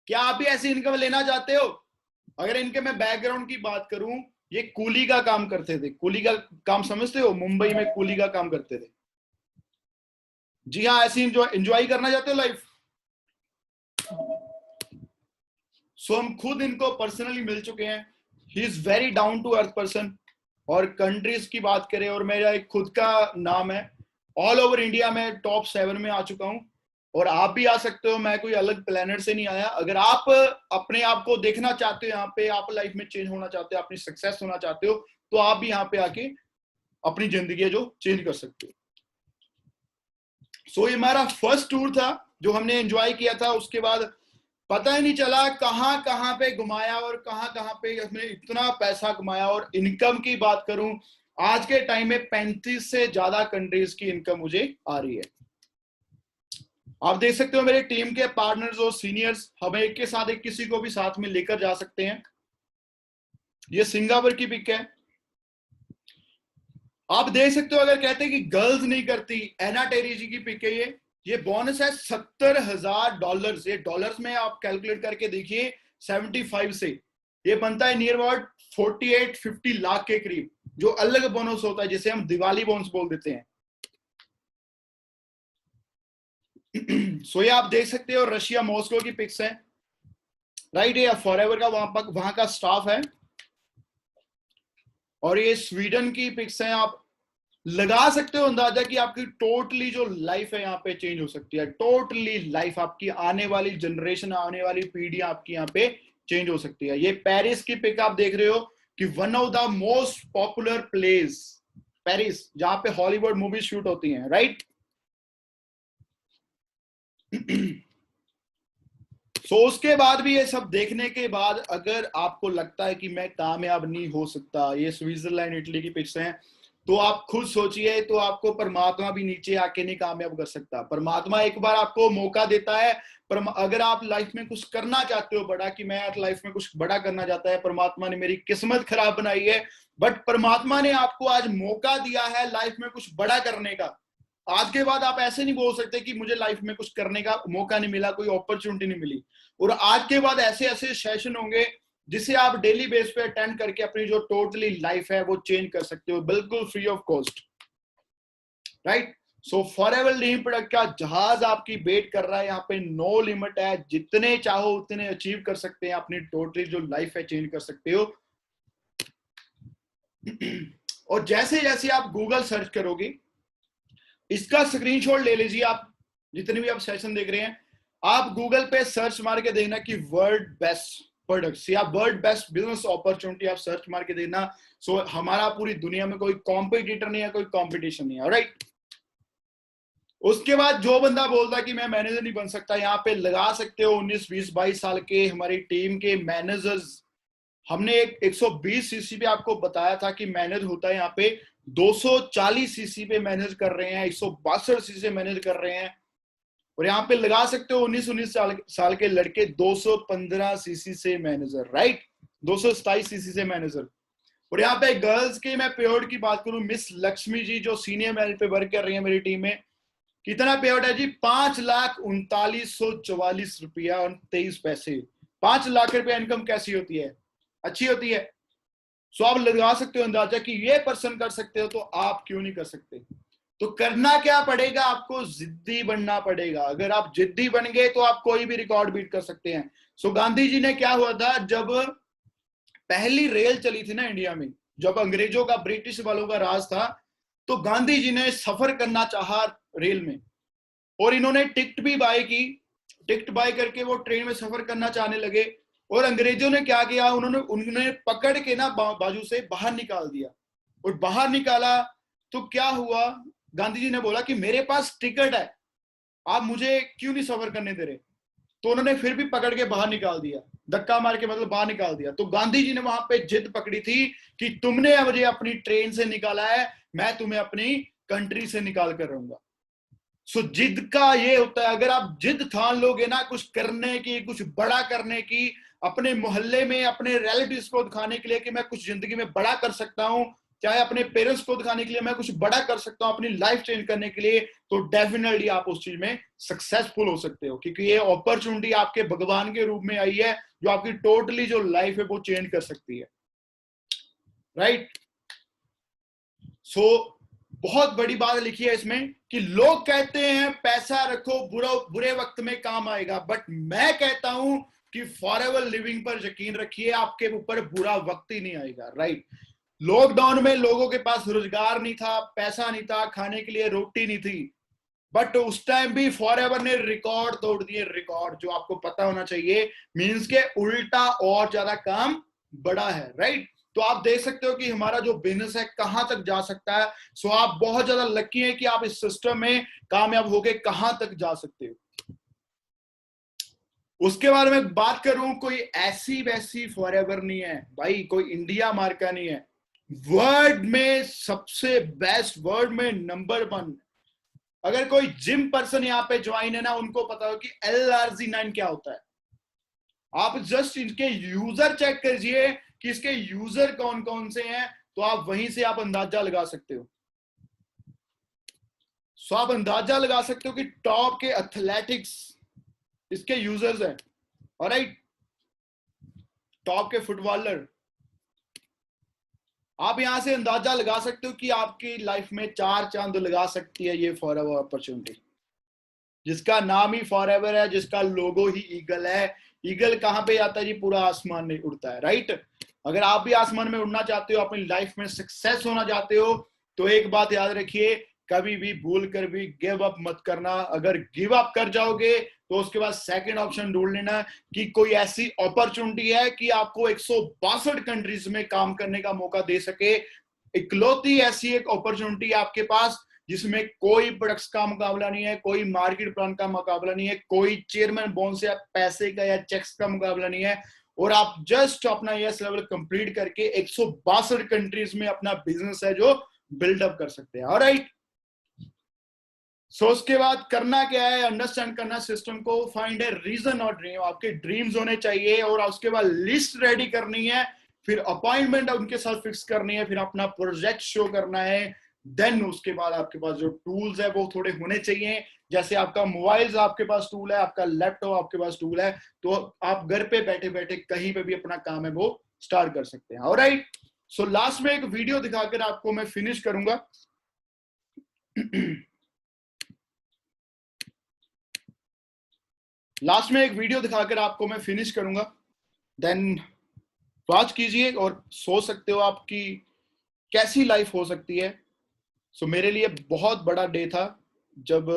S1: क्या आप भी ऐसी इनकम लेना चाहते हो? अगर इनके मैं बैकग्राउंड की बात करूं, ये कूली का काम करते थे। कूली का काम समझते हो? मुंबई में कूली का काम करते थे। जी हाँ, ऐसी एंजॉय करना चाहते हो लाइफ? सो हम खुद इनको पर्सनली मिल चुके हैं। He is very down to earth person. और कंट्रीज की बात करें, और मेरा एक खुद का नाम है, ऑल ओवर इंडिया में टॉप 7 में आ चुका हूं, और आप भी आ सकते हो। मैं कोई अलग प्लेनेट से नहीं आया। अगर आप अपने आप को देखना चाहते हो यहाँ पे, आप लाइफ में चेंज होना चाहते हो, अपनी सक्सेस होना चाहते हो, तो आप भी यहाँ पे आके अपनी जिंदगी जो चेंज कर सकते हो। सो ये हमारा फर्स्ट टूर था जो हमने एंजॉय किया था। उसके बाद पता ही नहीं चला कहां कहां पे घुमाया और कहां कहां पे हमने इतना पैसा कमाया। और इनकम की बात करूं, आज के टाइम में 35 से ज्यादा कंट्रीज की इनकम मुझे आ रही है। आप देख सकते हो मेरे टीम के पार्टनर्स और सीनियर्स, हम एक के साथ एक किसी को भी साथ में लेकर जा सकते हैं। ये सिंगापुर की पिक है। आप देख सकते हो, अगर कहते हैं कि गर्ल्स नहीं करती, एना टेरी जी की पिक है ये बोनस है $70,000। ये डॉलर्स में आप कैलकुलेट करके देखिए, 75 से ये बनता है नियर अबाउट 48-50 लाख के करीब, जो अलग बोनस होता है, जिसे हम दिवाली बोनस बोल देते हैं। सो ये आप देख सकते हो रशिया मॉस्को की पिक्स हैं, राइट। ये फॉरएवर का वहां का स्टाफ है। और ये स्वीडन की पिक्स हैं। आप लगा सकते हो अंदाजा कि आपकी टोटली जो लाइफ है यहाँ पे चेंज हो सकती है। टोटली लाइफ आपकी, आने वाली जनरेशन, आने वाली पीढ़ी आपकी यहाँ पे चेंज हो सकती है। ये पेरिस की पिक आप देख रहे हो कि one of the most popular place Paris, जहां पे हॉलीवुड मूवी शूट होती हैं, राइट। सो उसके बाद भी, ये सब देखने के बाद, अगर आपको लगता है कि मैं कामयाब नहीं हो सकता, ये स्विट्जरलैंड इटली की पिक्स हैं, तो आप खुद सोचिए, तो आपको परमात्मा भी नीचे आके नहीं कामयाब कर सकता। परमात्मा एक बार आपको मौका देता है, पर अगर आप लाइफ में कुछ करना चाहते हो बड़ा, कि मैं लाइफ में कुछ बड़ा करना चाहता है, परमात्मा ने मेरी किस्मत खराब बनाई है, बट परमात्मा ने आपको आज मौका दिया है लाइफ में कुछ बड़ा करने का। आज के बाद आप ऐसे नहीं बोल सकते कि मुझे लाइफ में कुछ करने का मौका नहीं मिला, कोई अपॉर्चुनिटी नहीं मिली। और आज के बाद ऐसे ऐसे सेशन होंगे जिसे आप डेली बेस पे अटेंड करके अपनी जो टोटली लाइफ है वो चेंज कर सकते हो, बिल्कुल free of cost, right. So forever dream product का जहाज आपकी वेट कर रहा है। यहाँ पे नो लिमिट है, जितने चाहो उतने अचीव कर सकते हैं, अपनी टोटली जो लाइफ है चेंज कर सकते हो। और जैसे जैसे आप गूगल सर्च करोगे, इसका स्क्रीनशॉट ले लीजिए आप, जितने भी आप सेशन देख रहे हैं, आप गूगल पे सर्च मार के देखना कि वर्ल्ड बेस्ट प्रोडक्ट्स या वर्ल्ड बेस्ट बिजनेस अपॉर्चुनिटी, आप सर्च मार के देखना। सो हमारा पूरी दुनिया में कोई कॉम्पिटिटर नहीं है, कोई कॉम्पिटिशन नहीं है, राइट। उसके बाद जो बंदा बोलता है कि मैं मैनेजर नहीं बन सकता, यहाँ पे लगा सकते हो 19, 20, 22 साल के हमारी टीम के मैनेजर्स। हमने एक 120 सीसी पे आपको बताया था कि मैनेज होता है, यहाँ पे 240 सीसी पे मैनेज कर रहे हैं, 162 सीसी से मैनेज कर रहे हैं। और यहाँ पे लगा सकते हो 19 साल के लड़के 215 सीसी से मैनेजर, राइट, 227 सीसी से मैनेजर। और यहाँ पे गर्ल्स की मैं पेआउट की बात करूं, मिस लक्ष्मी जी जो सीनियर मैनेजर पे वर्क कर रही है मेरी टीम में, कितना पेआउट है जी? 5,39,44 रुपया और 23 पैसे। 5 लाख रुपया इनकम कैसी होती है? अच्छी होती है। सो आप लगा सकते हो अंदाजा कि ये पर्सन कर सकते हो, तो आप क्यों नहीं कर सकते? तो करना क्या पड़ेगा, आपको जिद्दी बनना पड़ेगा। अगर आप जिद्दी बन गए तो आप कोई भी रिकॉर्ड बीट कर सकते हैं। सो गांधी जी ने क्या हुआ था, जब पहली रेल चली थी ना इंडिया में, जब अंग्रेजों का, ब्रिटिश वालों का राज था, तो गांधी जी ने सफर करना चाहा रेल में, और इन्होंने टिकट भी बाय की। टिकट बाय करके वो ट्रेन में सफर करना चाहने लगे, और अंग्रेजों ने क्या किया, उन्होंने उन्होंने पकड़ के ना बाजू से बाहर निकाल दिया। और बाहर निकाला तो क्या हुआ, गांधी जी ने बोला कि मेरे पास टिकट है, आप मुझे क्यों नहीं सफर करने दे रहे। तो उन्होंने फिर भी पकड़ के बाहर निकाल दिया, धक्का मार के, मतलब बाहर निकाल दिया। तो गांधी जी ने वहां पे जिद पकड़ी थी कि तुमने मुझे अपनी ट्रेन से निकाला है, मैं तुम्हें अपनी कंट्री से निकाल कर रहूंगा। सो जिद का ये होता है, अगर आप जिद ठान लोगे ना कुछ करने की, कुछ बड़ा करने की, अपने मोहल्ले में अपने रिलेटिव्स को दिखाने के लिए कि मैं कुछ जिंदगी में बड़ा कर सकता हूं, चाहे अपने पेरेंट्स को दिखाने के लिए मैं कुछ बड़ा कर सकता हूं, अपनी लाइफ चेंज करने के लिए, तो डेफिनेटली आप उस चीज में सक्सेसफुल हो सकते हो, क्योंकि ये अपॉर्चुनिटी आपके भगवान के रूप में आई है, जो आपकी टोटली जो लाइफ है वो चेंज कर सकती है। राइट। सो बहुत बड़ी बात लिखी है इसमें कि लोग कहते हैं पैसा रखो, बुरे वक्त में काम आएगा, बट मैं कहता हूं कि फॉरएवर लिविंग पर यकीन रखिए, आपके ऊपर बुरा वक्त ही नहीं आएगा। राइट। लॉकडाउन में लोगों के पास रोजगार नहीं था, पैसा नहीं था, खाने के लिए रोटी नहीं थी, बट उस टाइम भी फॉरएवर ने रिकॉर्ड तोड़ दिए, रिकॉर्ड, जो आपको पता होना चाहिए, मींस के उल्टा और ज्यादा काम बड़ा है। राइट। तो आप देख सकते हो कि हमारा जो बिजनेस है कहां तक जा सकता है। सो आप बहुत ज्यादा लकी हैं कि आप इस सिस्टम में कामयाब होके कहां तक जा सकते हो। उसके बारे में बात करूं, कोई ऐसी वैसी फॉरएवर नहीं है भाई, कोई इंडिया मार्का नहीं है, वर्ल्ड में सबसे बेस्ट, वर्ल्ड में नंबर 1। अगर कोई जिम पर्सन यहाँ पे ज्वाइन है ना, उनको पता हो कि LRG9 क्या होता है। आप जस्ट इनके यूजर चेक कीजिए कि इसके यूजर कौन कौन से हैं, तो आप वहीं से आप अंदाजा लगा सकते हो। सो आप अंदाजा लगा सकते हो कि टॉप के एथलेटिक्स इसके यूजर्स हैं, ऑलराइट, टॉप के फुटबॉलर। आप यहां से अंदाजा लगा सकते हो कि आपकी लाइफ में 4 चांद लगा सकती है ये फॉरएवर अपॉर्चुनिटी, जिसका नाम ही फॉरएवर है, जिसका लोगो ही ईगल है। ईगल कहां पे जाता है जी, पूरा आसमान में उड़ता है। राइट। अगर आप भी आसमान में उड़ना चाहते हो, अपनी लाइफ में सक्सेस होना चाहते हो, तो एक बात याद रखिए, कभी भी भूल कर भी गिव अप मत करना। अगर गिव अप कर जाओगे तो उसके बाद सेकंड ऑप्शन ढूंढ लेना कि कोई ऐसी अपॉर्चुनिटी है कि आपको 162 कंट्रीज में काम करने का मौका दे सके। इकलौती ऐसी एक अपॉर्चुनिटी आपके पास जिसमें कोई प्रोडक्ट्स का मुकाबला नहीं है, कोई मार्केट प्लान का मुकाबला नहीं है, कोई चेयरमैन बोनस या पैसे का या चेक्स का मुकाबला नहीं है, और आप जस्ट अपना यस लेवल कंप्लीट करके 162 कंट्रीज में अपना बिजनेस है जो बिल्डअप कर सकते हैं। ऑलराइट। सो उसके बाद करना क्या है, अंडरस्टैंड करना सिस्टम को, फाइंड ए रीजन और ड्रीम, आपके ड्रीम्स होने चाहिए, और उसके बाद लिस्ट रेडी करनी है, फिर अपॉइंटमेंट उनके साथ फिक्स करनी है, फिर अपना प्रोजेक्ट शो करना है। देन उसके बाद आपके पास जो टूल्स है वो थोड़े होने चाहिए, जैसे आपका मोबाइल आपके पास टूल है, आपका लैपटॉप आपके पास टूल है, तो आप घर पे बैठे बैठे कहीं पे भी अपना काम है वो स्टार्ट कर सकते हैं। ऑलराइट। सो लास्ट में एक वीडियो दिखाकर आपको मैं फिनिश करूंगा। लास्ट में एक वीडियो दिखाकर आपको मैं फिनिश करूंगा, देन वॉच कीजिए और सोच सकते हो आपकी कैसी लाइफ हो सकती है। सो मेरे लिए बहुत बड़ा डे था जब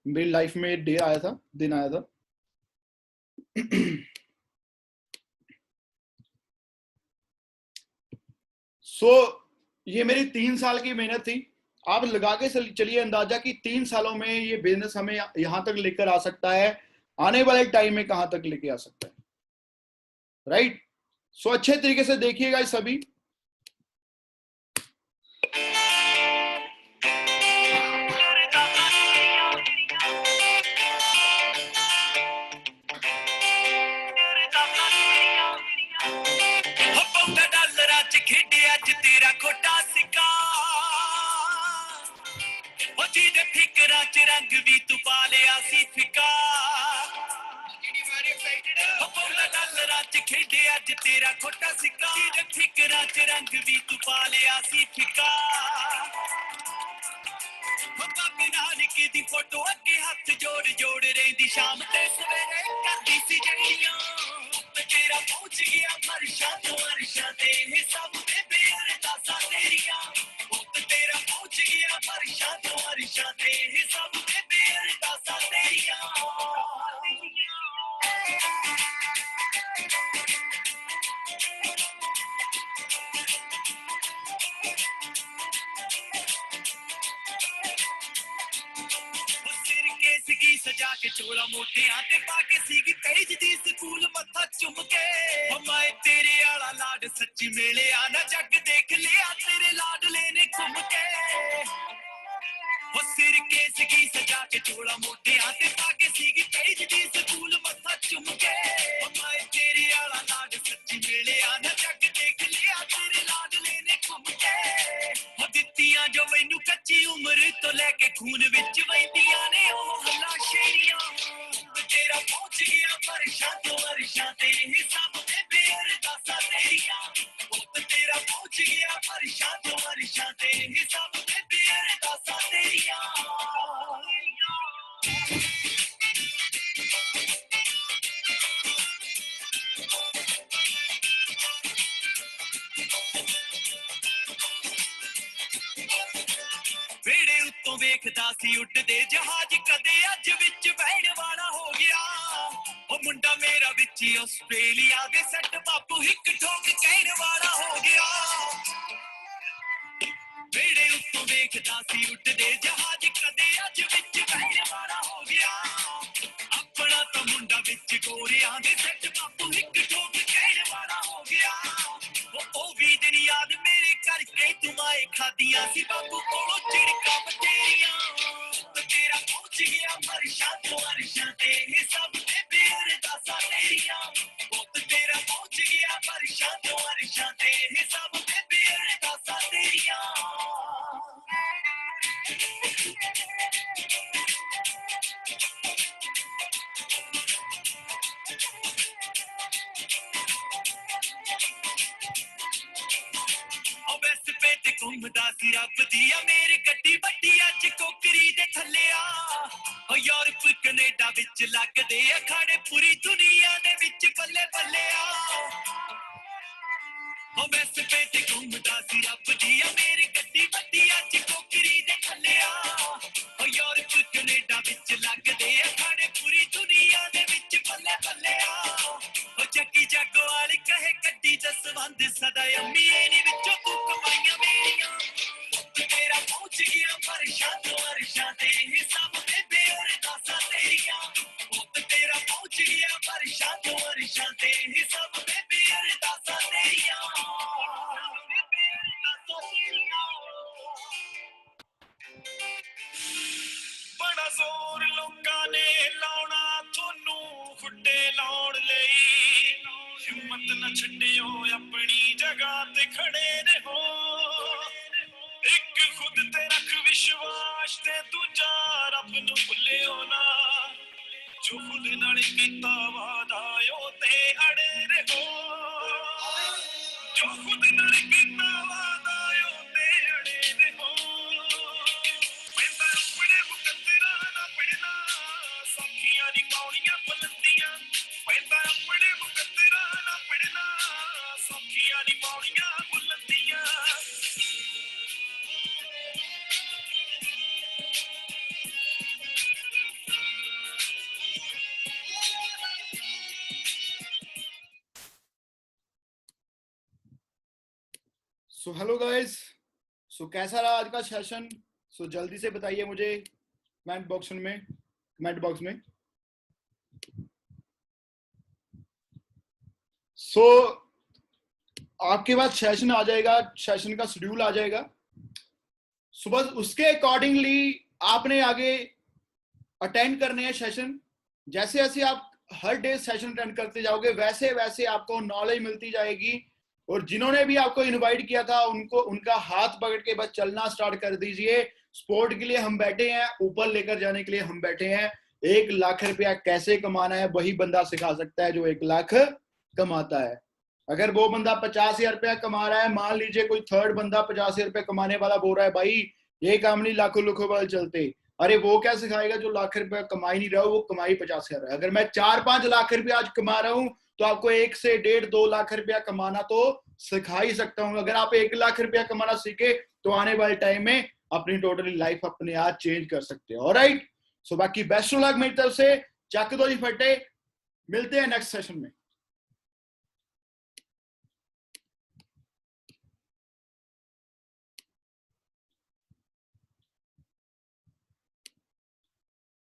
S1: मेरी लाइफ में डे आया था, दिन आया था। सो ये मेरी 3 साल की मेहनत थी। आप लगा के चलिए अंदाजा कि 3 सालों में ये बिजनेस हमें यहां तक लेकर आ सकता है, आने वाले टाइम में कहां तक लेके आ सकता है। राइट। सो अच्छे तरीके से देखिएगा सभी।
S2: रंग भी तू पा लिया सी फिका, डॉलरां च खेडे अज तेरा खोटा सिक्का, फिकरां च रंग भी तू पा लिया सी फिका, दी फोटो अगे हाथ जोड़ जोड़ रही शाम ते सवेरे करदी सी जड़ियां तेरा पहुंच गया फरशा तो अरशा ते सब बेबे अरदासा तेरियां तेरा पहुंच गया फरशा तो अरशा ते सब बेबे अरदासा तेरियां की सजा के चोला मोटे आते पाके सीगी तेज दी स्कूल मत्था चुम के हमारे तेरे आला लाड सच्ची मेले आना जग देख लिया तेरे लाड लेने घूम के वो सिर केस की सजा के चोला मोटे आते पाके सीगी तेज दी स्कूल मत्था चुम के हमारे तेरे आला लाड सच्ची मेले आना जग देख लिया तेरे लाड लेने घूम के वो दित्तियां जो मैनू कच्ची उम्र तो लेके खून विच वहिंदियां ने ओ हल्ला शेरियां तेरा पहुंच गया फरशा तो अरशा ते सब बेबे अरदासा तेरियां तेरा पहुंच गया फरशा तो अरशा ते सब बेबे अरदासा तेरियां वेड़े उत्तों वेखदा सी उड़दे जहाज कदे अज विच बैण वाला हो गया ओ मुंडा मेरा विच आस्ट्रेलिया दे सैट बापू हिक ठोक कहण वाला हो गया वेड़े उत्तों वेखदा सी उड़दे जहाज कदे अज विच बैण वाला हो गया अपना तो मुंडा विच गोरियां दे सैट बापू हिक ठोक कहण वाला हो गया ओ भी दिन याद मेरे करके तुमाए खादियां सी बापू कोलों चिड़का बतेरियां तेरा पहुंच गया फरशा तो अरशा ते सब बेबे अरदासा तेरियां तेरा पहुंच गया फरशा तो अरशा ते सब बेबे अरदासा तेरियां घूमदा सी रब दिया मेरी गड्डी बड्डी अज कोकरी दे थल्ले आ यूरोप कनेडा विच लगदे अखाड़े पूरी दुनिया दे विच बल्ले बल्ले आ वैस पेट घूमदा सी रब दिया मेरी गड्डी बड्डी अज कोकरी दे थल्ले आ यूरोप कनेडा विच लगदे अखाड़े पूरी दुनिया दे विच बल्ले बल्ले आ जग्गी जग्गो वाली कहे गड्डी दसवंद सदा अम्मी नी विचों तू कमाइयां मेरियां तेरा पहुंच गया फरशा तो अरशा ते सब बेबे अरदासा तेरियां तेरा पहुंच गया फरशा तो अरशा ते सब बेबे अरदासा तेरियां बड़ा जोर लोकां ने लाउणा थोनू खुड्डे लाउण लई हिम्मत न छड्डियो अपनी जगह ते खड़े रहो एक खुद ते रख विश्वास ते दूजा रब नू भुल्लियो ना जो खुद नाल कीता वादा ओ ते अड़े रहो जो खुद नाल कीता वादा ओ ते अड़े रहो पैंदा अपने मुकद्दरां ना पढ़ना सखियां दी कौड़ियां बुलंदियां पैंदा अपने मुकद्दरां ना पढ़ना सखियां दी कौड़ियां बुलंदियां
S1: सो हेलो गाइस, सो कैसा रहा आज का सेशन? सो जल्दी से बताइए मुझे कमेंट बॉक्स में। सो आपके पास सेशन आ जाएगा, सेशन का शेड्यूल आ जाएगा। सो बस उसके अकॉर्डिंगली आपने आगे अटेंड करने हैं सेशन। जैसे जैसे आप हर डे सेशन अटेंड करते जाओगे वैसे वैसे आपको नॉलेज मिलती जाएगी। और जिन्होंने भी आपको इनवाइट किया था उनको उनका हाथ पकड़ के बस चलना स्टार्ट कर दीजिए। स्पोर्ट के लिए हम बैठे हैं, ऊपर लेकर जाने के लिए हम बैठे हैं। 1 लाख रुपया कैसे कमाना है वही बंदा सिखा सकता है जो 1 लाख कमाता है। अगर वो बंदा 50,000 रुपया कमा रहा है, मान लीजिए कोई थर्ड बंदा 50,000 रुपया कमाने वाला बोल रहा है भाई ये काम नहीं लाखों लाखों वाले चलते, अरे वो क्या सिखाएगा जो लाख रुपया कमा ही नहीं रहा हो, वो कमाई 50,000 है। अगर मैं 4-5 लाख रुपया आज कमा रहा हूं तो आपको 1 से 1.5-2 लाख रुपया कमाना तो सिखा ही सकता हूं। अगर आप 1 लाख रुपया कमाना सीखे तो आने वाले टाइम में अपनी टोटली लाइफ अपने आप चेंज कर सकते हो। ऑलराइट, सो बाकी बेस्ट ऑफ लक मेरी तरफ से, चक दो जी फटे, मिलते हैं नेक्स्ट सेशन में।